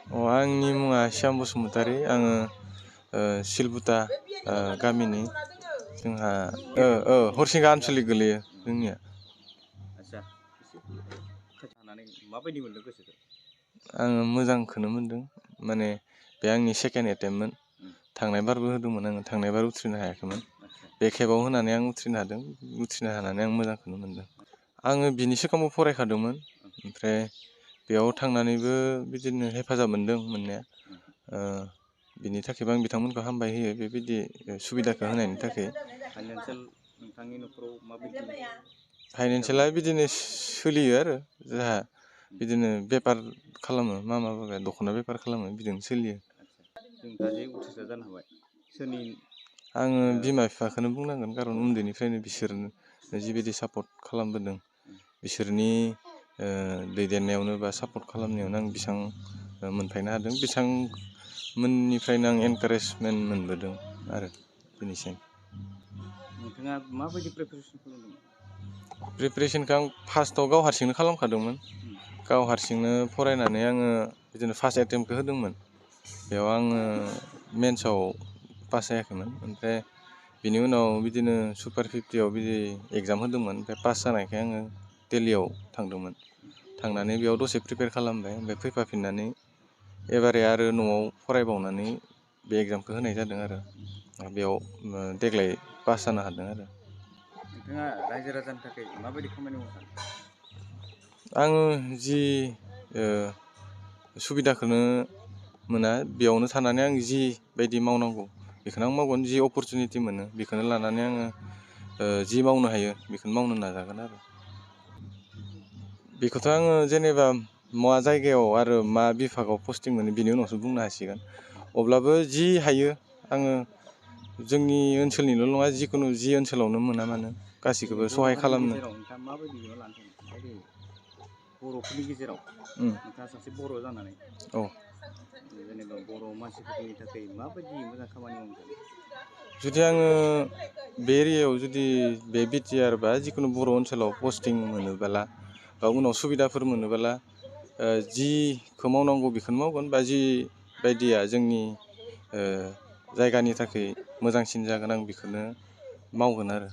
आंनि मुङा श्याम बसुमतारी। आङो सिलबुथा गामिनि। जोंहा हरसिंगा आनसलिक गोलैयो जोंनिया। आदसा एसे खोन्थानानै माबायदि मोनदों गोसोखौ? आङो मोजांखौनो मोनदों। माने बे आंनि सेकेन्ड एटेम्पमोन। थांनाय बारबो होदोंमोन आङो, थांनाय बार उथ्रिनो हायाखैमोन। बे खेबाव होनानै आं उथ्रिनो हादों। उथ्रिनो हानानै आं मोजांखौनो मोनदों। आङो बिनि सिगाङाव फरायखादोंमोन, ओमफ्राय बेयाव थांनानैबो बिदिनो हेफाजाब मोनदों मोननाया। बिनि थाखायबो आं बिथांमोनखौ हामबाय होयो, बेबायदि सुबिदाखौ होनायनि थाखाय। फाइनान्सियेल नोंथांनि न'खराव माबायदि? फाइनान्सियेला बिदिनो सोलियो आरो जोंहा बिदिनो बेफार खालामो, मा दख'ना बेफार खालामो, बिदिनो सोलियो। जों दा जे उथ्रिसार जानो हाबाय, सोरनि? आङो बिमा बिफाखौनो बुंनांगोन, खारन उन्दैनिफ्रायनो बिसोरनो जिबायदि सापर्ट खालामबोदों, बिसोरनि दैदेननायावनो बा सापर्ट खालामनायावनो आं बेसेबां मोनफायनो हादों, बिथांमोननिफ्रायनो आं एनकारेजमेन्ट मोनबोदों आरो दिनैसिम। नोंथाङा माबायदि प्रिपेरेसन खालामदोंमोन? प्रिपेरेसनखौ आं फार्स्टआव गाव हारसिंनो खालामखादोंमोन। गाव हारसिंनो फरायनानै आङो बिदिनो फार्स्ट एटेम्पखौ होदोंमोन। बेयाव आङो मेन्सआव पास जायाखैमोन। ओमफ्राय बिनि उनाव बिदिनो सुपार 50आव बिदि एग्जाम होदोंमोन। ओमफ्राय पास जानायखाय आङो दिल्लीयाव थांदोंमोन। थांनानै बेयाव दसे प्रिपेयार खालामबाय, ओमफ्राय फैफाफिननानै एबारे आरो न'आव फरायबावनानै बे एग्जामखौ होनाय जादों आरो बेयाव देग्लाय पास जानो हादों आरो। नोंथाङा रायजो राजानि थाखाय माबायदि खामानि मावनो सानो? आङो जि सुबिदाखौनो मोना, बेयावनो थानानै आं जिबायदि मावनांगौ बेखौनो आं मावगोन। जि अपरसुनिटि मोनो बेखौनो लानानै आङो जि मावनो हायो बेखौनो मावनो नाजागोन आरो। बेखौथ' आङो जेनेबा मा जायगायाव आरो मा बिभागाव पस्टिं मोनो बिनि उनावसो बुंनो हासिगोन। अब्लाबो जि हायो आङो जोंनि ओनसोलनिल' नङा, जिखुनु जि ओनसोलावनो मोना मानो गासैखौबो बर' सहाय हारिनि खालामनो। गेजेराव नोंथाङा माबायदि बिबान लानो सानो? ओरै बर'फोरनि गेजेराव नोंथाङा सासे बर' जानानै जेनेबा बर' मानसिफोरनि थाखाय माबायदि मोजां खामानि मावनो सानो? जुदि आङो बे एरियायाव जुदि बे बिटिआर बा जिखुनु बर' ओनसोलाव पस्टिं मोनोबोला बा उनाव सुबिदाफोर मोनोबोला जिखौ मावनांगौ बेखौनो मावगोन, बा जि बायदिया जोंनि जायगानि थाखाय मोजांसिन जागोन आं बेखौनो मावगोन आरो।